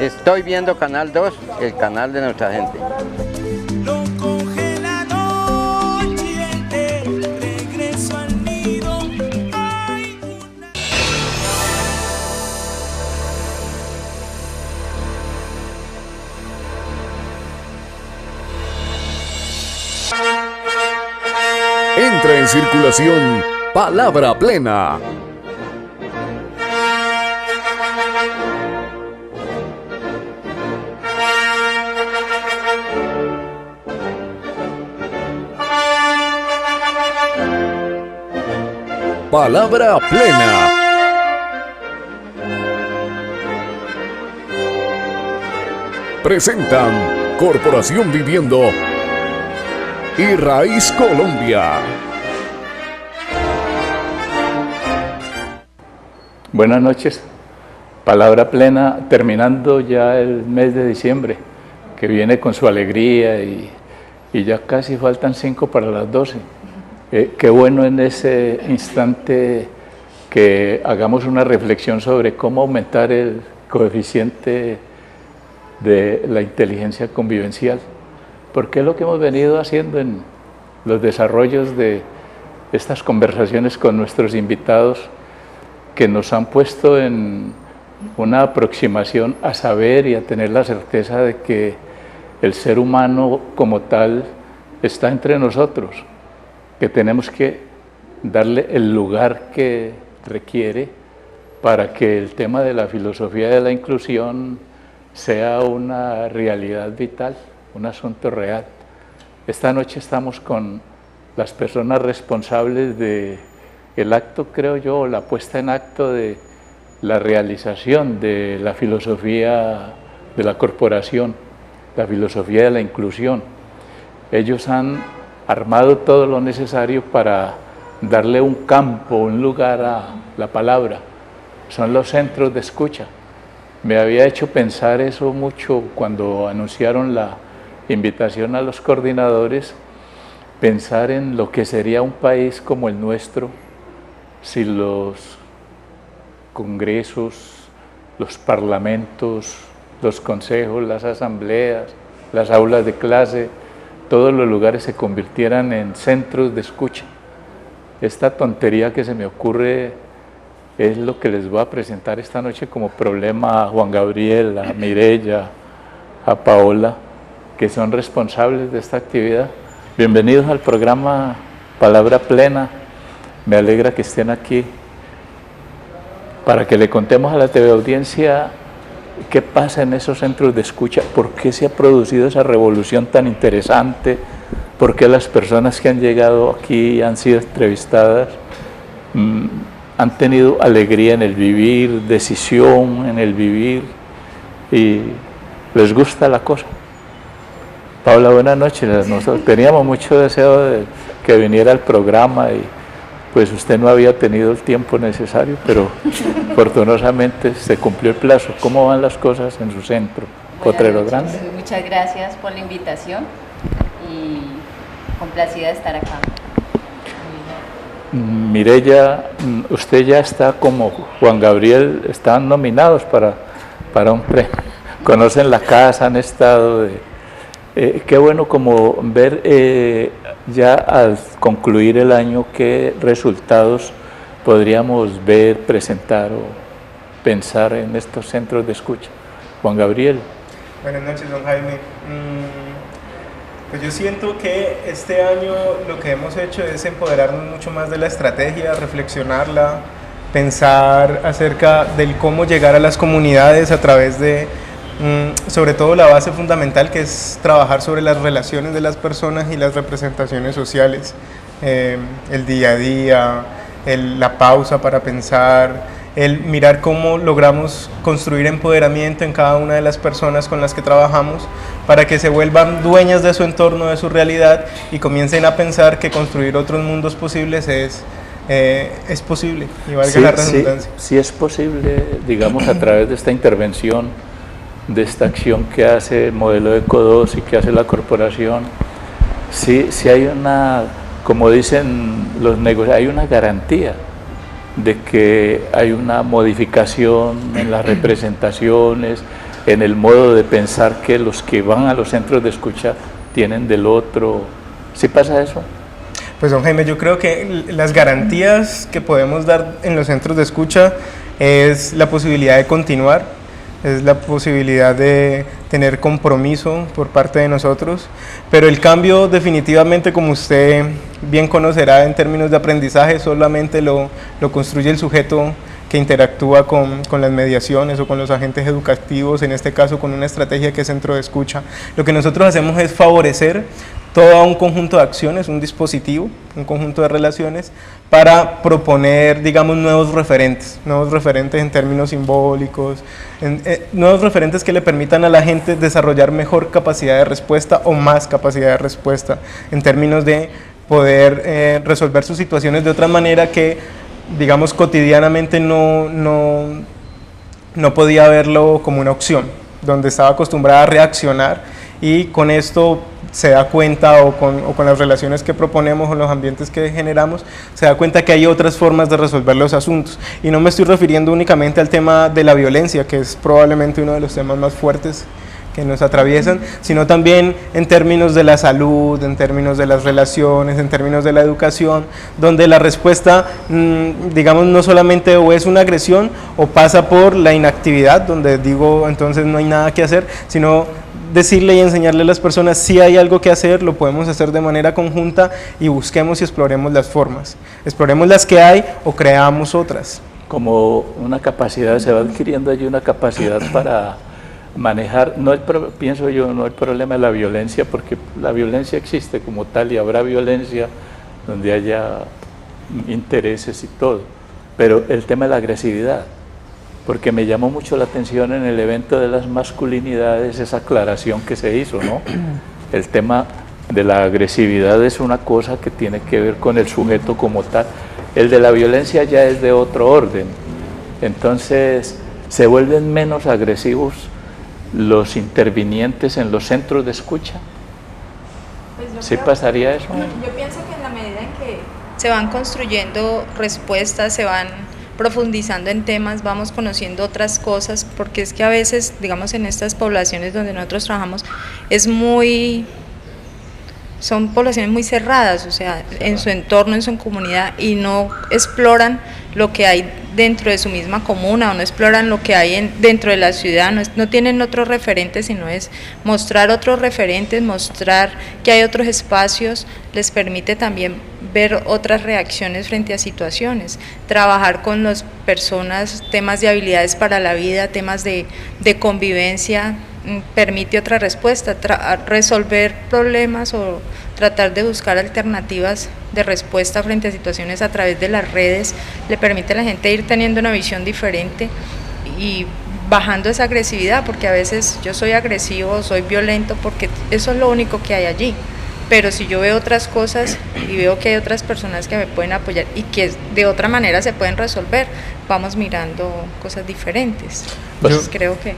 Estoy viendo Canal 2, el canal de nuestra gente. Lo coge la noche, el regreso al nido. Hay una... Entra en circulación Palabra Plena. Palabra Plena. Presentan Corporación Viviendo y Raíz Colombia. Buenas noches. Palabra Plena, terminando ya el mes de diciembre, que viene con su alegría y ya casi faltan 5 para las 12. Qué bueno en ese instante que hagamos una reflexión sobre cómo aumentar el coeficiente de la inteligencia convivencial, porque es lo que hemos venido haciendo en los desarrollos de estas conversaciones con nuestros invitados, que nos han puesto en una aproximación a saber y a tener la certeza de que el ser humano como tal está entre nosotros, que tenemos que darle el lugar que requiere para que el tema de la filosofía de la inclusión sea una realidad vital, un asunto real. Esta noche estamos con las personas responsables del acto, creo yo, la puesta en acto de la realización de la filosofía de la corporación, la filosofía de la inclusión. Ellos han armado todo lo necesario para darle un campo, un lugar a la palabra. Son los centros de escucha. Me había hecho pensar eso mucho cuando anunciaron la invitación a los coordinadores, pensar en lo que sería un país como el nuestro si los congresos, los parlamentos, los consejos, las asambleas, las aulas de clase, todos los lugares se convirtieran en centros de escucha. Esta tontería que se me ocurre es lo que les voy a presentar esta noche como problema a Juan Gabriel, a Mireya, a Paola, que son responsables de esta actividad. Bienvenidos al programa Palabra Plena. Me alegra que estén aquí para que le contemos a la TV audiencia qué pasa en esos centros de escucha, por qué se ha producido esa revolución tan interesante, por qué las personas que han llegado aquí y han sido entrevistadas han tenido alegría en el vivir, decisión en el vivir y les gusta la cosa. Paula, buenas noches. Nosotros teníamos mucho deseo de que viniera al programa y pues usted no había tenido el tiempo necesario, pero afortunadamente se cumplió el plazo. ¿Cómo van las cosas en su centro, Potrero Grande? Muchas gracias por la invitación y complacida de estar acá. Mireya, usted ya está como Juan Gabriel, están nominados para un premio. Conocen la casa, han estado qué bueno como ver ya al concluir el año qué resultados podríamos ver, presentar o pensar en estos centros de escucha. Juan Gabriel. Buenas noches, don Jaime. Pues yo siento que este año lo que hemos hecho es empoderarnos mucho más de la estrategia, reflexionarla, pensar acerca del cómo llegar a las comunidades a través de, sobre todo la base fundamental, que es trabajar sobre las relaciones de las personas y las representaciones sociales, el día a día, la pausa para pensar, el mirar cómo logramos construir empoderamiento en cada una de las personas con las que trabajamos para que se vuelvan dueñas de su entorno, de su realidad y comiencen a pensar que construir otros mundos posibles es posible, y valga la redundancia. Sí es posible, digamos, a través de esta intervención, de esta acción que hace el modelo ECO2 y que hace la corporación. Sí hay una, como dicen los negocios, hay una garantía de que hay una modificación en las representaciones, en el modo de pensar que los que van a los centros de escucha tienen del otro. ¿Sí pasa eso? Pues don Jaime, yo creo que las garantías que podemos dar en los centros de escucha es la posibilidad de continuar, es la posibilidad de tener compromiso por parte de nosotros, pero el cambio definitivamente, como usted bien conocerá en términos de aprendizaje, solamente lo construye el sujeto que interactúa con las mediaciones o con los agentes educativos, en este caso con una estrategia que es centro de escucha. Lo que nosotros hacemos es favorecer todo un conjunto de acciones, un dispositivo, un conjunto de relaciones para proponer, digamos, nuevos referentes en términos simbólicos, nuevos referentes que le permitan a la gente desarrollar mejor capacidad de respuesta o más capacidad de respuesta en términos de poder resolver sus situaciones de otra manera que, digamos, cotidianamente no podía verlo como una opción, donde estaba acostumbrada a reaccionar, y con esto se da cuenta, o con las relaciones que proponemos o los ambientes que generamos, se da cuenta que hay otras formas de resolver los asuntos. Y no me estoy refiriendo únicamente al tema de la violencia, que es probablemente uno de los temas más fuertes que nos atraviesan, sino también en términos de la salud, en términos de las relaciones, en términos de la educación, donde la respuesta, digamos, no solamente o es una agresión o pasa por la inactividad, donde digo entonces no hay nada que hacer, sino decirle y enseñarle a las personas si hay algo que hacer, lo podemos hacer de manera conjunta, y busquemos y exploremos las formas, exploremos las que hay o creamos otras. Como una capacidad, se va adquiriendo allí una capacidad para manejar, pienso yo, no el problema de la violencia, porque la violencia existe como tal y habrá violencia donde haya intereses y todo, pero el tema de la agresividad, porque me llamó mucho la atención en el evento de las masculinidades esa aclaración que se hizo, ¿no? El tema de la agresividad es una cosa que tiene que ver con el sujeto como tal, el de la violencia ya es de otro orden, entonces se vuelven menos agresivos los intervinientes en los centros de escucha. Pues ¿Sí pasaría eso? Yo pienso que en la medida en que se van construyendo respuestas, se van profundizando en temas, vamos conociendo otras cosas, porque es que a veces, digamos, en estas poblaciones donde nosotros trabajamos, son poblaciones muy cerradas, o sea, en su entorno, en su comunidad, y no exploran lo que hay dentro de su misma comuna, o no exploran lo que hay dentro de la ciudad, no tienen otros referentes, sino es mostrar otros referentes, mostrar que hay otros espacios, les permite también ver otras reacciones frente a situaciones, trabajar con las personas, temas de habilidades para la vida, temas de convivencia, permite otra respuesta, resolver problemas o tratar de buscar alternativas de respuesta frente a situaciones a través de las redes, le permite a la gente ir teniendo una visión diferente y bajando esa agresividad, porque a veces yo soy agresivo, soy violento, porque eso es lo único que hay allí, pero si yo veo otras cosas y veo que hay otras personas que me pueden apoyar y que de otra manera se pueden resolver, vamos mirando cosas diferentes. Entonces creo que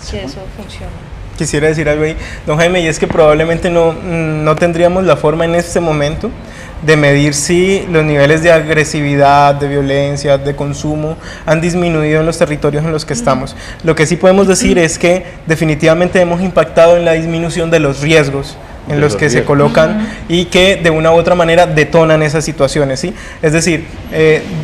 sí, eso funciona. Quisiera decir algo ahí, don Jaime, y es que probablemente no tendríamos la forma en este momento de medir si los niveles de agresividad, de violencia, de consumo han disminuido en los territorios en los que estamos. Lo que sí podemos decir es que definitivamente hemos impactado en la disminución de los riesgos en los que se colocan y que de una u otra manera detonan esas situaciones, ¿sí? Es decir,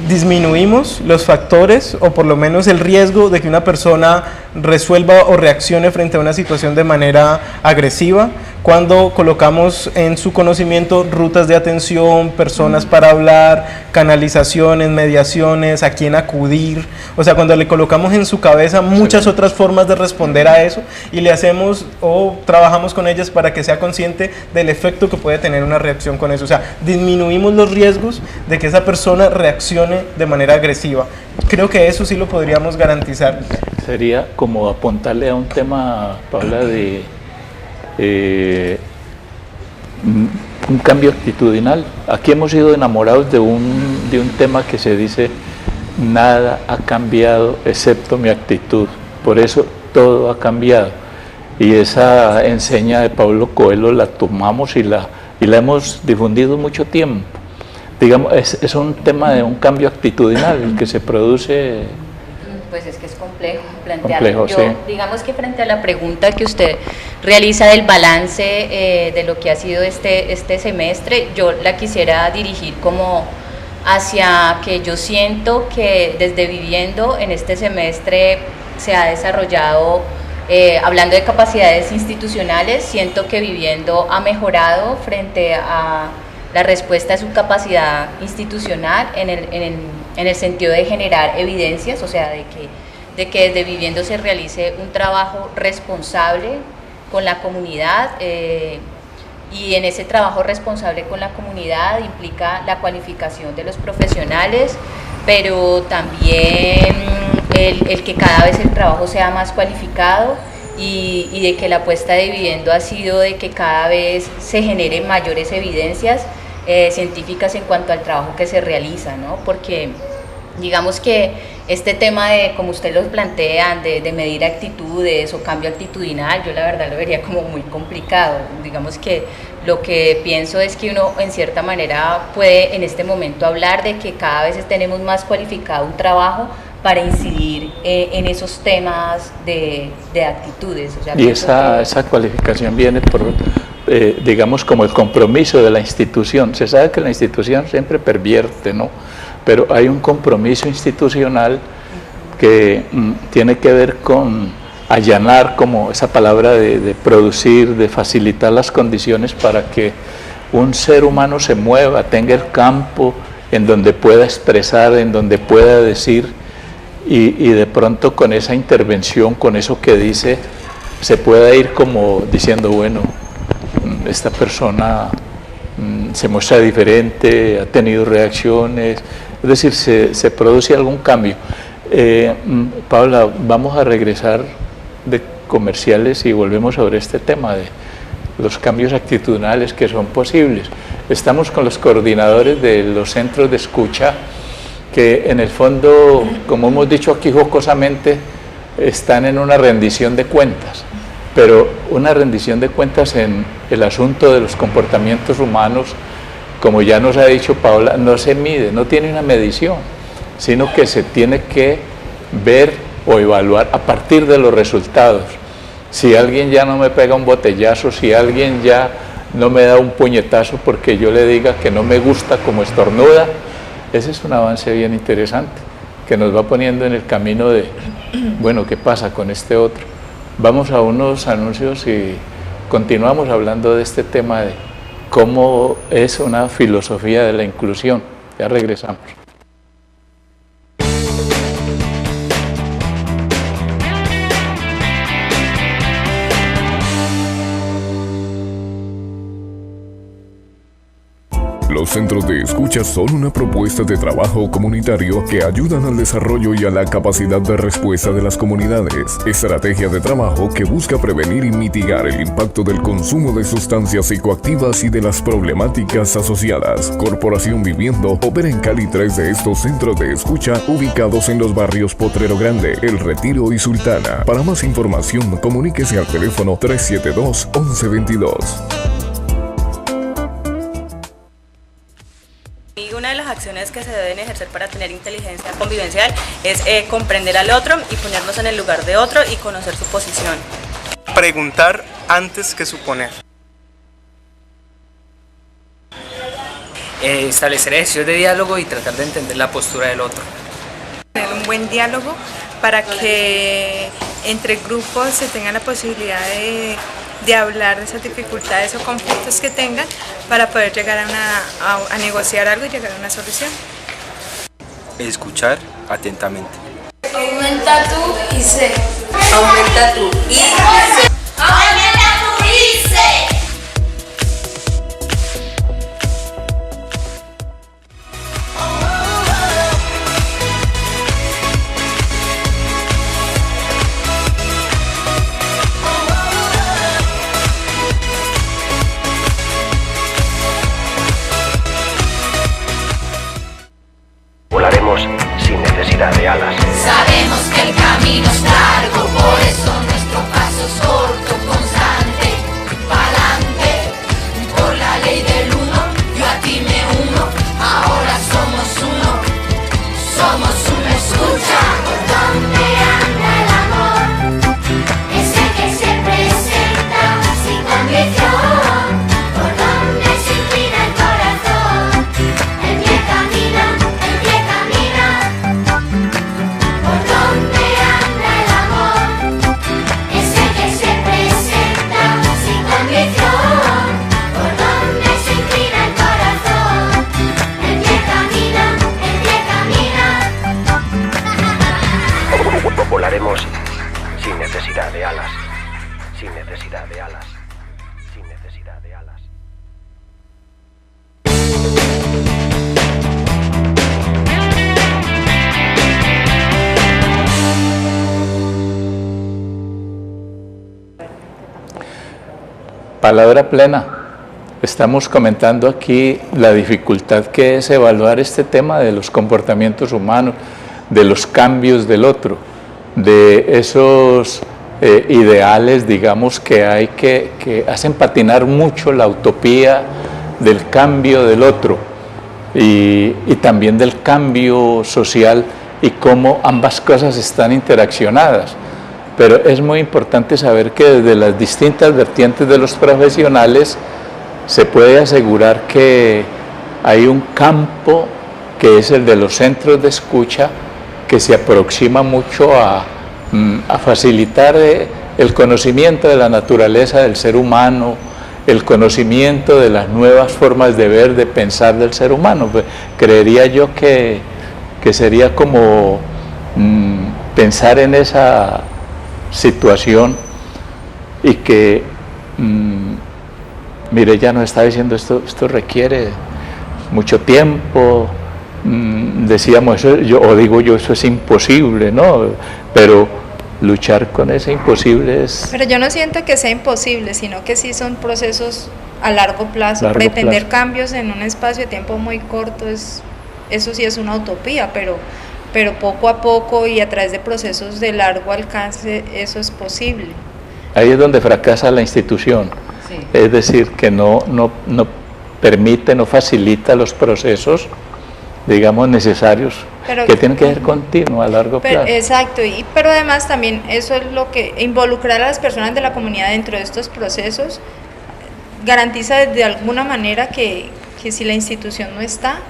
disminuimos los factores o por lo menos el riesgo de que una persona resuelva o reaccione frente a una situación de manera agresiva cuando colocamos en su conocimiento rutas de atención, personas para hablar, canalizaciones, mediaciones, a quién acudir, o sea, cuando le colocamos en su cabeza muchas otras formas de responder a eso y le hacemos o trabajamos con ellas para que sea consciente del efecto que puede tener una reacción con eso, o sea, disminuimos los riesgos de que esa persona reaccione de manera agresiva. Creo que eso sí lo podríamos garantizar. Sería como apuntarle a un tema, Paula, de un cambio actitudinal. Aquí hemos sido enamorados de un tema que se dice: nada ha cambiado excepto mi actitud, por eso todo ha cambiado. Y esa enseña de Paulo Coelho la tomamos y la hemos difundido mucho tiempo. Digamos, es un tema de un cambio actitudinal el que se produce. Pues es que es complejo plantearlo. Complejo, Yo, sí. digamos que frente a la pregunta que usted realiza del balance de lo que ha sido este semestre, yo la quisiera dirigir como hacia que yo siento que desde Viviendo en este semestre se ha desarrollado, hablando de capacidades institucionales, siento que Viviendo ha mejorado frente a la respuesta a su capacidad institucional en el sentido de generar evidencias, o sea, de que desde Viviendo se realice un trabajo responsable con la comunidad, y en ese trabajo responsable con la comunidad implica la cualificación de los profesionales, pero también el que cada vez el trabajo sea más cualificado y de que la apuesta de Viviendo ha sido de que cada vez se generen mayores evidencias científicas en cuanto al trabajo que se realiza, ¿no? Porque digamos que este tema de, como usted lo plantean, de medir actitudes o cambio actitudinal, yo la verdad lo vería como muy complicado. Digamos que lo que pienso es que uno en cierta manera puede en este momento hablar de que cada vez tenemos más cualificado un trabajo para incidir en esos temas de actitudes. O sea, y esa cualificación viene por, digamos, como el compromiso de la institución. Se sabe que la institución siempre pervierte, ¿no? Pero hay un compromiso institucional que tiene que ver con allanar, como esa palabra de producir, de facilitar las condiciones para que un ser humano se mueva, tenga el campo en donde pueda expresar, en donde pueda decir, y de pronto con esa intervención, con eso que dice, se pueda ir como diciendo, bueno, esta persona se muestra diferente, ha tenido reacciones, es decir, se produce algún cambio. Paula, vamos a regresar de comerciales y volvemos sobre este tema de los cambios actitudinales que son posibles. Estamos con los coordinadores de los centros de escucha, que en el fondo, como hemos dicho aquí jocosamente, están en una rendición de cuentas, pero una rendición de cuentas en el asunto de los comportamientos humanos, como ya nos ha dicho Paula, no se mide, no tiene una medición, sino que se tiene que ver o evaluar a partir de los resultados. Si alguien ya no me pega un botellazo, si alguien ya no me da un puñetazo porque yo le diga que no me gusta como estornuda, ese es un avance bien interesante, que nos va poniendo en el camino de, bueno, ¿qué pasa con este otro? Vamos a unos anuncios y continuamos hablando de este tema de cómo es una filosofía de la inclusión. Ya regresamos. Los centros de escucha son una propuesta de trabajo comunitario que ayudan al desarrollo y a la capacidad de respuesta de las comunidades. Estrategia de trabajo que busca prevenir y mitigar el impacto del consumo de sustancias psicoactivas y de las problemáticas asociadas. Corporación Viviendo opera en Cali 3 de estos centros de escucha ubicados en los barrios Potrero Grande, El Retiro y Sultana. Para más información, comuníquese al teléfono 372-1122. Y una de las acciones que se deben ejercer para tener inteligencia convivencial es comprender al otro y ponernos en el lugar de otro y conocer su posición. Preguntar antes que suponer. Establecer ejercicios de diálogo y tratar de entender la postura del otro. Tener un buen diálogo para que entre grupos se tenga la posibilidad de hablar de esas dificultades o conflictos que tengan para poder llegar a negociar algo y llegar a una solución. Escuchar atentamente. Aumenta tu IC. Aumenta tu IC. Aumenta tu IC. Volaremos sin necesidad de alas. Sabemos que el camino es largo, por eso nuestro paso es corto, constante, pa'lante. Por la ley del uno, yo a ti me uno, ahora somos uno, escucha. palabra plena. Estamos comentando aquí la dificultad que es evaluar este tema de los comportamientos humanos, de los cambios del otro, de esos ideales, digamos, que hay que hacen patinar mucho la utopía del cambio del otro y también del cambio social y cómo ambas cosas están interaccionadas. Pero es muy importante saber que desde las distintas vertientes de los profesionales se puede asegurar que hay un campo que es el de los centros de escucha que se aproxima mucho a facilitar el conocimiento de la naturaleza del ser humano, el conocimiento de las nuevas formas de ver, de pensar del ser humano. Pues, creería yo que sería como pensar en esa situación y que Mireya nos está diciendo esto requiere mucho tiempo, decíamos eso, eso es imposible, ¿no? Pero luchar con ese imposible es... Pero yo no siento que sea imposible, sino que sí son procesos a largo plazo. Pretender cambios en un espacio de tiempo muy corto, eso sí es una utopía, pero poco a poco y a través de procesos de largo alcance eso es posible. Ahí es donde fracasa la institución, sí. Es decir, que no permite, no facilita los procesos, digamos, necesarios, que tienen que ser continuos a largo plazo. Exacto, pero además también eso es lo que involucrar a las personas de la comunidad dentro de estos procesos garantiza de alguna manera que si la institución no está,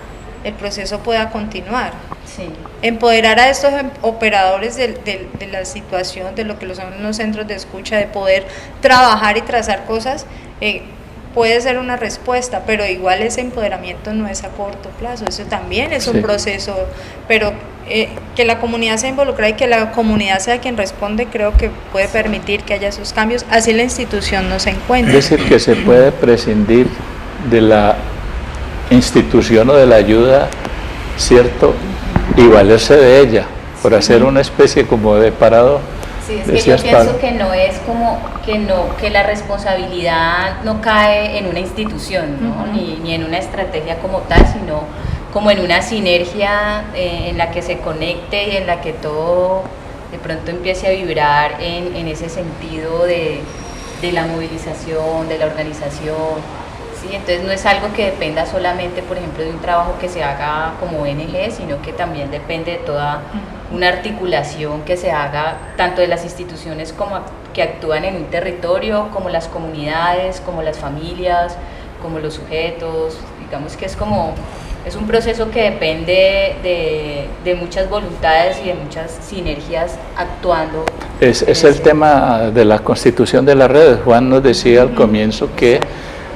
el proceso pueda continuar. Sí. Empoderar a estos operadores de la situación, de lo que son los centros de escucha, de poder trabajar y trazar cosas, puede ser una respuesta, pero igual ese empoderamiento no es a corto plazo, eso también es un proceso, pero que la comunidad se involucre y que la comunidad sea quien responde, creo que puede permitir que haya esos cambios, así la institución no se encuentra. Es decir, que se puede prescindir de la institución o de la ayuda, ¿cierto?, y valerse de ella, por hacer una especie como de parado. Sí, es que yo pienso que no es como, que la responsabilidad no cae en una institución, ¿no? ni en una estrategia como tal, sino como en una sinergia en la que se conecte y en la que todo de pronto empiece a vibrar en ese sentido de la movilización, de la organización. ¿Sí? Entonces no es algo que dependa solamente, por ejemplo, de un trabajo que se haga como ONG, sino que también depende de toda una articulación que se haga tanto de las instituciones como que actúan en un territorio, como las comunidades, como las familias, como los sujetos. Digamos que es un proceso que depende de muchas voluntades y de muchas sinergias actuando. Es el tema de la constitución de las redes. Juan nos decía al comienzo que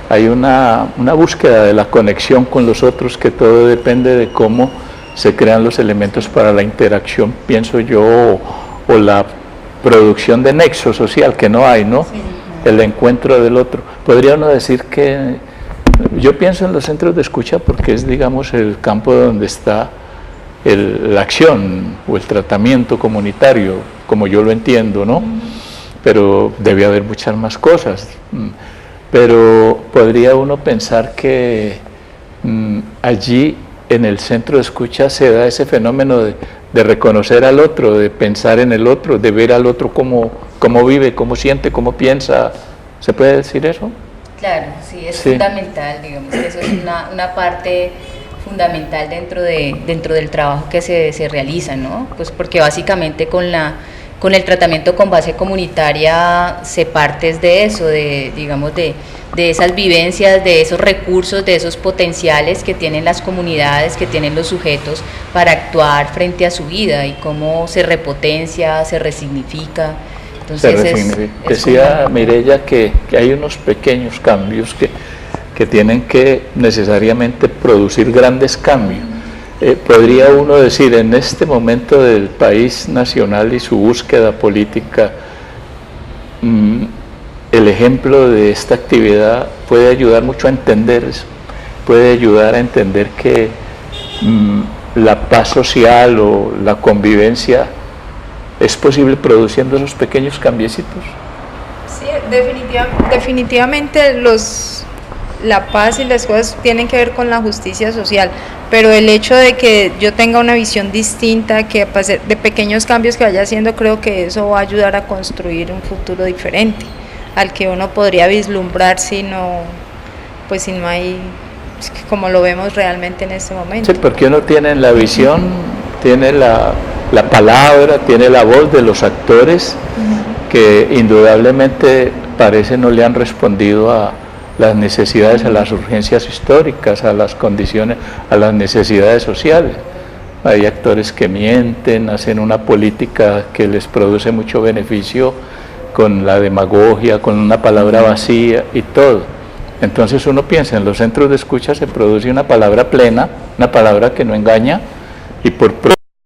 hay una búsqueda de la conexión con los otros, que todo depende de cómo se crean los elementos para la interacción, pienso yo, o la producción de nexo social, que no hay, ¿no? Sí. El encuentro del otro. Podría uno decir que, yo pienso en los centros de escucha porque es, digamos, el campo donde está la acción o el tratamiento comunitario, como yo lo entiendo, ¿no? Pero debe haber muchas más cosas. Pero podría uno pensar que allí en el centro de escucha se da ese fenómeno de reconocer al otro, de pensar en el otro, de ver al otro cómo vive, cómo siente, cómo piensa. ¿Se puede decir eso? Claro, sí, es fundamental, digamos que eso es una parte fundamental dentro del trabajo que se realiza, ¿no? Pues porque básicamente con el tratamiento con base comunitaria se parte de eso, digamos de esas vivencias, de esos recursos, de esos potenciales que tienen las comunidades, que tienen los sujetos para actuar frente a su vida y cómo se repotencia, se resignifica. Entonces decía Mireya que hay unos pequeños cambios que tienen que necesariamente producir grandes cambios. Podría uno decir, en este momento del país nacional y su búsqueda política, el ejemplo de esta actividad puede ayudar mucho a entender eso, puede ayudar a entender que la paz social o la convivencia es posible produciendo esos pequeños cambiecitos. Sí, Definitivamente la paz y las cosas tienen que ver con la justicia social, pero el hecho de que yo tenga una visión distinta, que de pequeños cambios que vaya haciendo, creo que eso va a ayudar a construir un futuro diferente al que uno podría vislumbrar si no hay, como lo vemos realmente en este momento. Sí, porque uno tiene la visión, tiene la palabra, tiene la voz de los actores que indudablemente parece no le han respondido a las necesidades, a las urgencias históricas, a las condiciones, a las necesidades sociales. Hay actores que mienten, hacen una política que les produce mucho beneficio con la demagogia, con una palabra vacía y todo. Entonces uno piensa, en los centros de escucha se produce una palabra plena, una palabra que no engaña, y por